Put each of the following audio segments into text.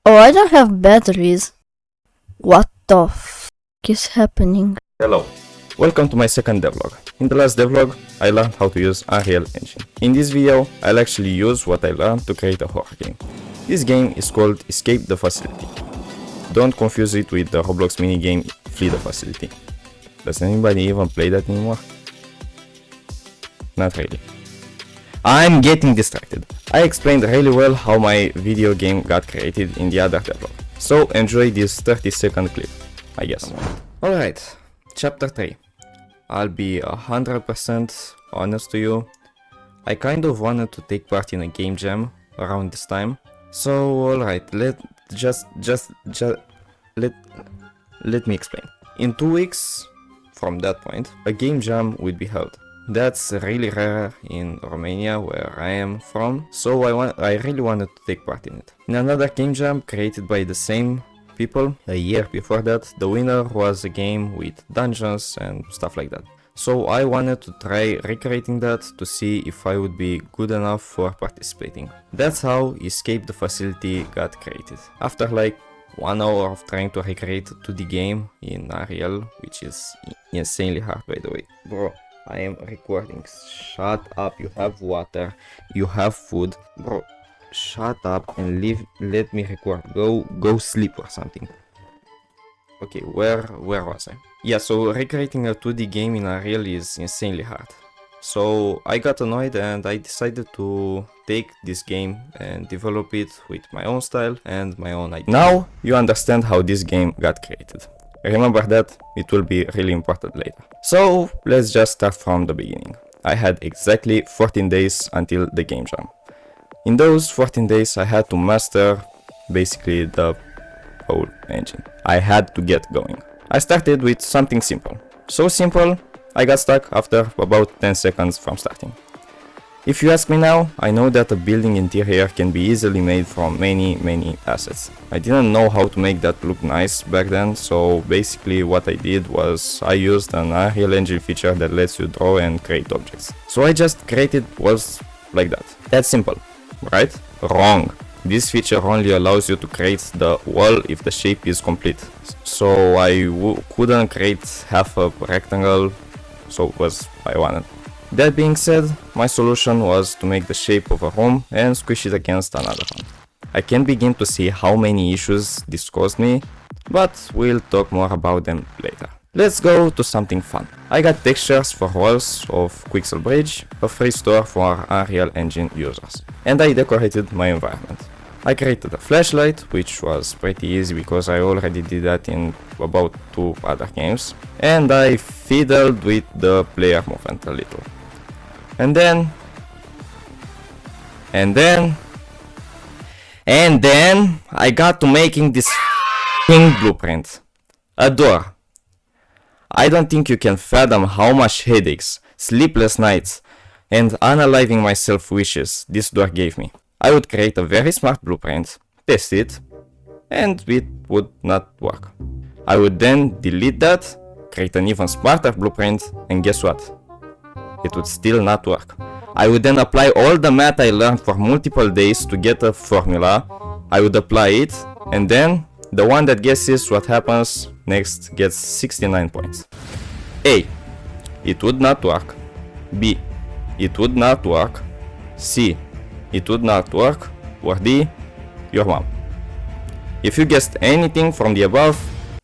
Oh, I don't have batteries. What the f is happening? Hello, welcome to my second devlog. In the last devlog, I learned how to use Unreal Engine. In this video, I'll actually use what I learned to create a horror game. This game is called Escape the Facility. Don't confuse it with the Roblox minigame Flee the Facility. Does anybody even play that anymore? Not really. I'm getting distracted. I explained really well how my video game got created in the other devlog. So enjoy this 30-second clip, I guess. Alright, chapter 3. I'll be 100% honest to you. I kind of wanted to take part in a game jam around this time. So alright, let me explain. In 2 weeks from that point, a game jam will be held. That's really rare in Romania, where I am from, so I really wanted to take part in it. In another game jam created by the same people a year before that, the winner was a game with dungeons and stuff like that. So I wanted to try recreating that to see if I would be good enough for participating. That's how Escape the Facility got created. After like 1 hour of trying to recreate 2D game in Unreal, which is insanely hard by the way. Bro, I am recording. Shut up, you have water, you have food. Bro, shut up and let me record. Go sleep or something. Okay, where was I? Yeah, so recreating a 2D game in Unreal is insanely hard. So I got annoyed and I decided to take this game and develop it with my own style and my own idea. Now you understand how this game got created. Remember that, it will be really important later. So let's just start from the beginning. I had exactly 14 days until the game jam. In those 14 days I had to master basically the whole engine. I had to get going. I started with something simple. So simple, I got stuck after about 10 seconds from starting. If you ask me now, I know that a building interior can be easily made from many assets. I didn't know how to make that look nice back then, so basically what I did was I used an Unreal Engine feature that lets you draw and create objects. So I just created walls like that. That's simple, right? Wrong. This feature only allows you to create the wall if the shape is complete. So I couldn't create half a rectangle, so it was what I wanted. That being said, my solution was to make the shape of a room and squish it against another one. I can begin to see how many issues this caused me, but we'll talk more about them later. Let's go to something fun. I got textures for walls of Quixel Bridge, a free store for Unreal Engine users, and I decorated my environment. I created a flashlight, which was pretty easy because I already did that in about 2 other games, and I fiddled with the player movement a little. And then I got to making this blueprint. A door. I don't think you can fathom how much headaches, sleepless nights, and unaliving myself wishes this door gave me. I would create a very smart blueprint, test it, and it would not work. I would then delete that, create an even smarter blueprint, and guess what? It would still not work. I would then apply all the math I learned for multiple days to get a formula. I would apply it, and then the one that guesses what happens next gets 69 points. A. It would not work. B. It would not work. C. It would not work. Or D. Your mom. If you guessed anything from the above,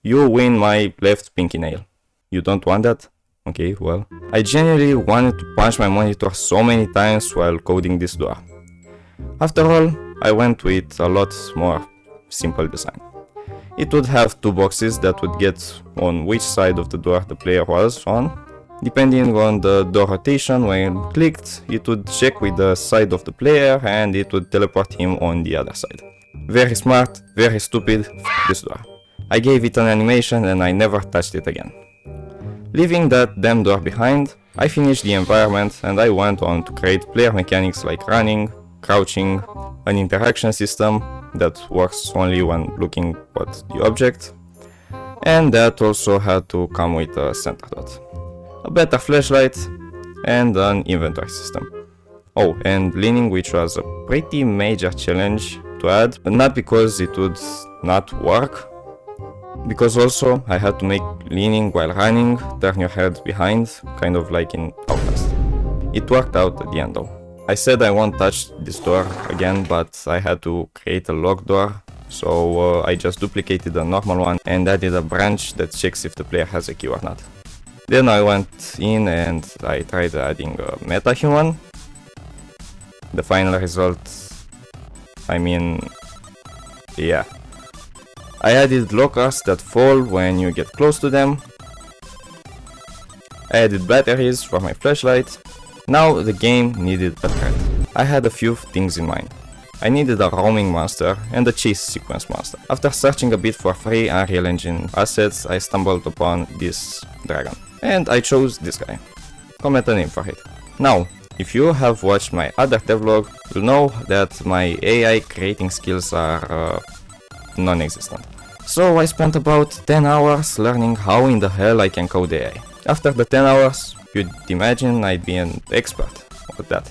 you win my left pinky nail. You don't want that? Okay, well. I genuinely wanted to punch my monitor so many times while coding this door. After all, I went with a lot more simple design. It would have 2 boxes that would get on which side of the door the player was on. Depending on the door rotation, when clicked, it would check with the side of the player and it would teleport him on the other side. Very smart, very stupid, this door. I gave it an animation and I never touched it again. Leaving that damn door behind, I finished the environment and I went on to create player mechanics like running, crouching, an interaction system that works only when looking at the object, and that also had to come with a center dot, a better flashlight, and an inventory system. Oh, and leaning, which was a pretty major challenge to to add, but not because it would not work, because also I had to make leaning while running, turn your head behind, kind of like in Outlast. It worked out at the end though. I said I won't touch this door again, but I had to create a locked door, so I just duplicated a normal one and added a branch that checks if the player has a key or not. Then I went in and I tried adding a meta-human. The final result, I mean, yeah. I added lockers that fall when you get close to them. I added batteries for my flashlight. Now the game needed a threat. I had a few things in mind. I needed a roaming monster and a chase sequence monster. After searching a bit for free Unreal Engine assets, I stumbled upon this dragon. And I chose this guy. Comment a name for it. Now, if you have watched my other devlog, you'll know that my AI creating skills are non-existent. So I spent about 10 hours learning how in the hell I can code AI. After the 10 hours, you'd imagine I'd be an expert at that.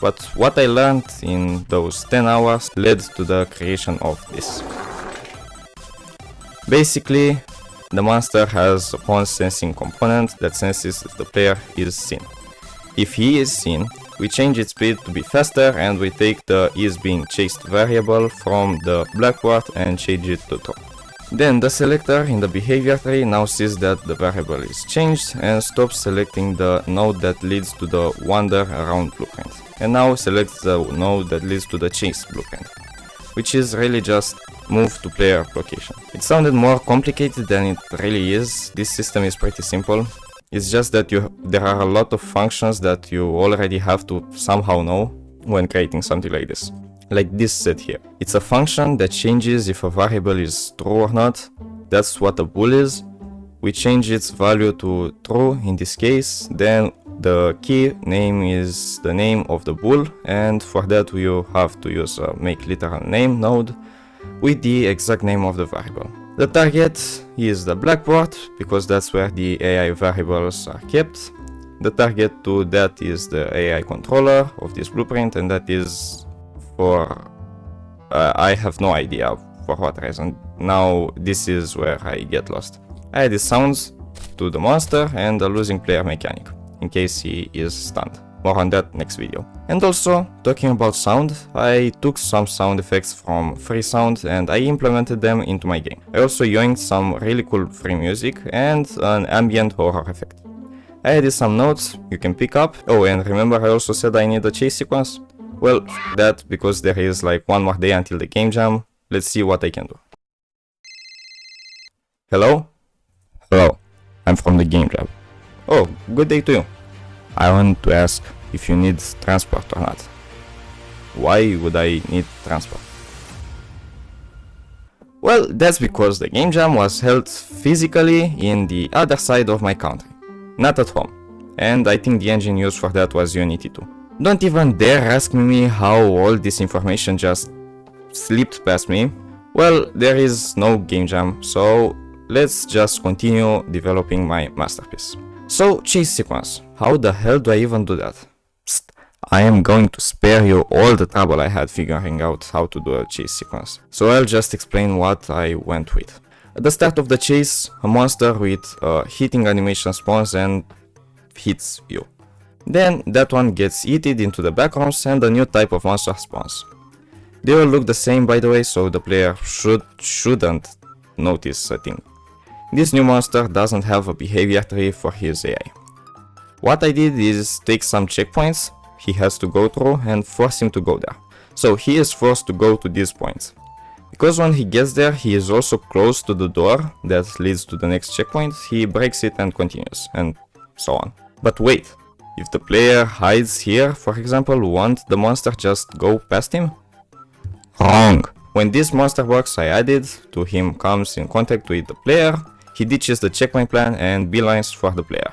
But what I learned in those 10 hours led to the creation of this. Basically, the monster has a pawn sensing component that senses if the player is seen. If he is seen, we change its speed to be faster and we take the is being chased variable from the blackboard and change it to true. Then the selector in the behavior tree now sees that the variable is changed and stops selecting the node that leads to the wander around blueprint. And now selects the node that leads to the chase blueprint, which is really just move to player location. It sounded more complicated than it really is. This system is pretty simple. It's just that there are a lot of functions that you already have to somehow know when creating something like this. Like this set here. It's a function that changes if a variable is true or not. That's what a bool is. We change its value to true in this case. Then the key name is the name of the bool, and for that you have to use a make literal name node with the exact name of the variable. The target is the blackboard, because that's where the AI variables are kept. The target to that is the AI controller of this blueprint, and that is for I have no idea for what reason. Now this is where I get lost. I added sounds to the monster and a losing player mechanic, in case he is stunned. More on that next video. And also, talking about sound, I took some sound effects from free sound and I implemented them into my game. I also yoinked some really cool free music and an ambient horror effect. I added some notes you can pick up. Oh, and remember I also said I need a chase sequence? Well, that because there is like one more day until the game jam. Let's see what I can do. Hello? Hello, I'm from the game jam. Oh, good day to you. I want to ask if you need transport or not. Why would I need transport? Well, that's because the game jam was held physically in the other side of my country, not at home. And I think the engine used for that was Unity 2. Don't even dare ask me how all this information just slipped past me. Well, there is no game jam, so let's just continue developing my masterpiece. So, chase sequence. How the hell do I even do that? Psst, I am going to spare you all the trouble I had figuring out how to do a chase sequence. So I'll just explain what I went with. At the start of the chase, a monster with a hitting animation spawns and hits you. Then that one gets yeeted into the backrooms and a new type of monster spawns. They all look the same, by the way, so the player shouldn't notice a thing. This new monster doesn't have a behavior tree for his AI. What I did is take some checkpoints he has to go through and force him to go there. So he is forced to go to these points. Because when he gets there, he is also close to the door that leads to the next checkpoint, he breaks it and continues, and so on. But wait, if the player hides here, for example, won't the monster just go past him? Wrong! When this monster box I added to him comes in contact with the player, he ditches the checkpoint plan and beelines for the player.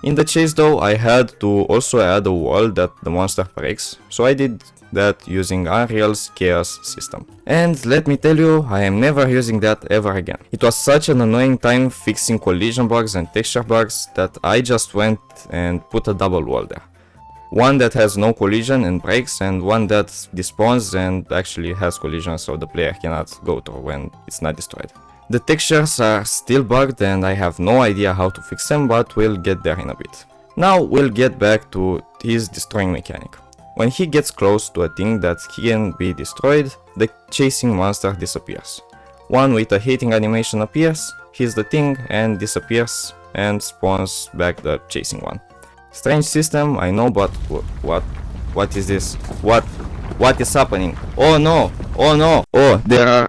In the chase though, I had to also add a wall that the monster breaks, so I did that using Unreal's chaos system. And let me tell you, I am never using that ever again. It was such an annoying time fixing collision bugs and texture bugs that I just went and put a double wall there. One that has no collision and brakes, and one that despawns and actually has collision, so the player cannot go through when it's not destroyed. The textures are still bugged and I have no idea how to fix them, but we'll get there in a bit. Now we'll get back to his destroying mechanic. When he gets close to a thing that can be destroyed, the chasing monster disappears. One with a hitting animation appears, hits the thing and disappears and spawns back the chasing one. Strange system, I know, but what is this? What is happening? Oh no! Oh no! Oh, there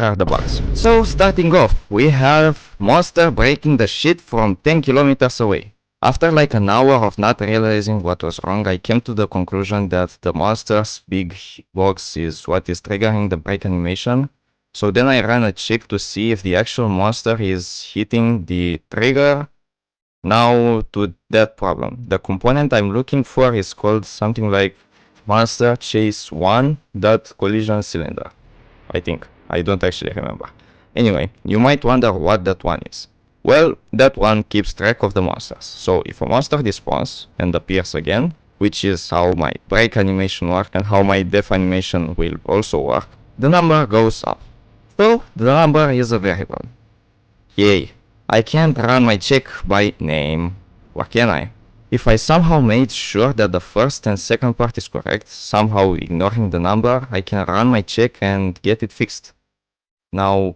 are the bugs. So starting off, we have monster breaking the shit from 10 kilometers away. After like an hour of not realizing what was wrong, I came to the conclusion that the monster's big box is what is triggering the break animation. So then I ran a check to see if the actual monster is hitting the trigger. Now to that problem. The component I'm looking for is called something like monster chase 1 dot collision cylinder, I think. I don't actually remember. Anyway, you might wonder what that one is. Well, that one keeps track of the monsters. So if a monster despawns and appears again, which is how my break animation works and how my death animation will also work, the number goes up. So the number is a variable. Yay. I can't run my check by name. Or can I? If I somehow made sure that the first and second part is correct, somehow ignoring the number, I can run my check and get it fixed. Now,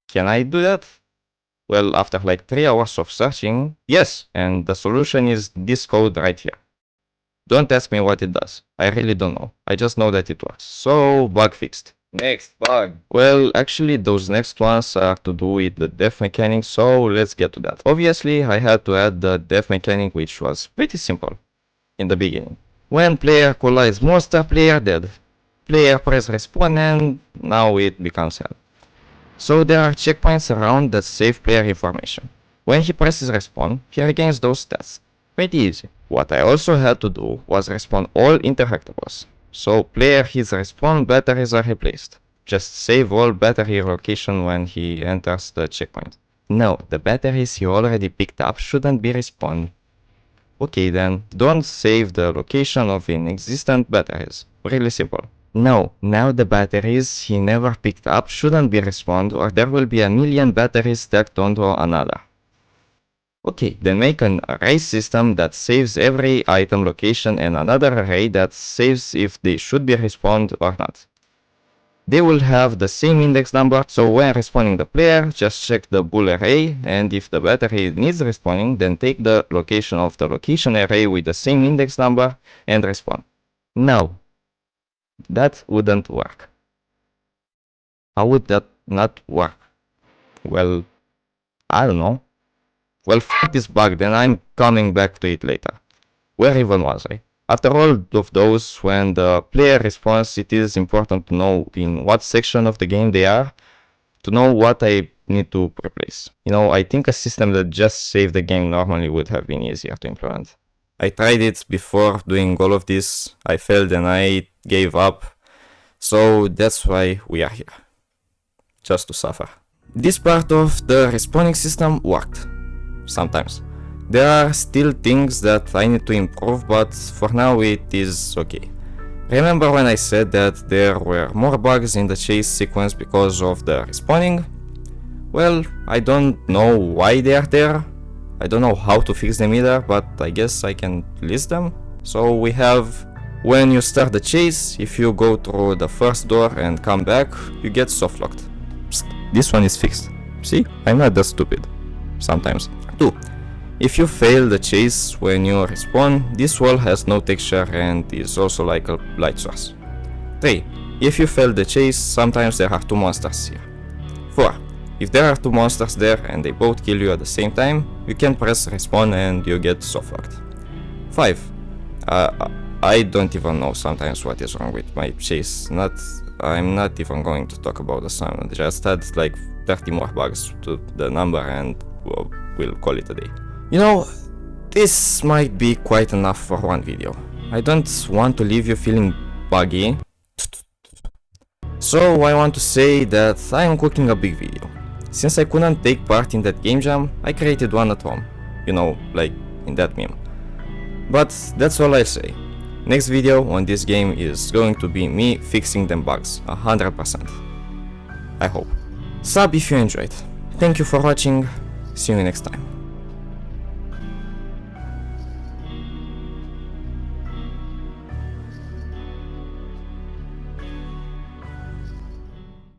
can I do that? Well, after like 3 hours of searching, yes, and the solution is this code right here. Don't ask me what it does. I really don't know. I just know that it works. So, bug fixed. Next bug. Well, actually those next ones are to do with the death mechanic, so let's get to that. Obviously, I had to add the death mechanic, which was pretty simple in the beginning. When player collides monster, player dead. Player press respawn and now it becomes hell. So there are checkpoints around that save player information. When he presses respawn, he regains those stats. Pretty easy. What I also had to do was respawn all interactables. So player his respawn, batteries are replaced. Just save all battery location when he enters the checkpoint. No, the batteries he already picked up shouldn't be respawned. Okay then, don't save the location of inexistent batteries. Really simple. No, now the batteries he never picked up shouldn't be respawned or there will be a million batteries stacked onto another. Okay, then make an array system that saves every item location and another array that saves if they should be respawned or not. They will have the same index number, so when respawning the player, just check the bool array, and if the battery needs respawning, then take the location of the location array with the same index number and respawn. No, that wouldn't work. How would that not work? Well, I don't know. Well, f this bug, then I'm coming back to it later. Where even was I? After all of those, when the player responds, it is important to know in what section of the game they are, to know what I need to replace. You know, I think a system that just saved the game normally would have been easier to implement. I tried it before doing all of this, I failed and I gave up, so that's why we are here. Just to suffer. This part of the respawning system worked. Sometimes. There are still things that I need to improve, but for now it is okay. Remember when I said that there were more bugs in the chase sequence because of the respawning? Well, I don't know why they are there. I don't know how to fix them either, but I guess I can list them. So we have, when you start the chase, if you go through the first door and come back, you get soft locked. Psst, this one is fixed. See, I'm not that stupid. Sometimes. 2. If you fail the chase when you respawn, this wall has no texture and is also like a light source. 3. If you fail the chase, sometimes there are 2 monsters here. 4. If there are 2 monsters there and they both kill you at the same time, you can press respawn and you get soft locked. 5. I don't even know sometimes what is wrong with my chase. I'm not even going to talk about the sun. Just add like 30 more bugs to the number and we'll call it a day. You know, this might be quite enough for one video. I don't want to leave you feeling buggy. So I want to say that I am cooking a big video. Since I couldn't take part in that game jam, I created one at home. You know, like in that meme. But that's all I'll say. Next video on this game is going to be me fixing them bugs, 100%. I hope. Sub if you enjoyed. Thank you for watching, see you next time.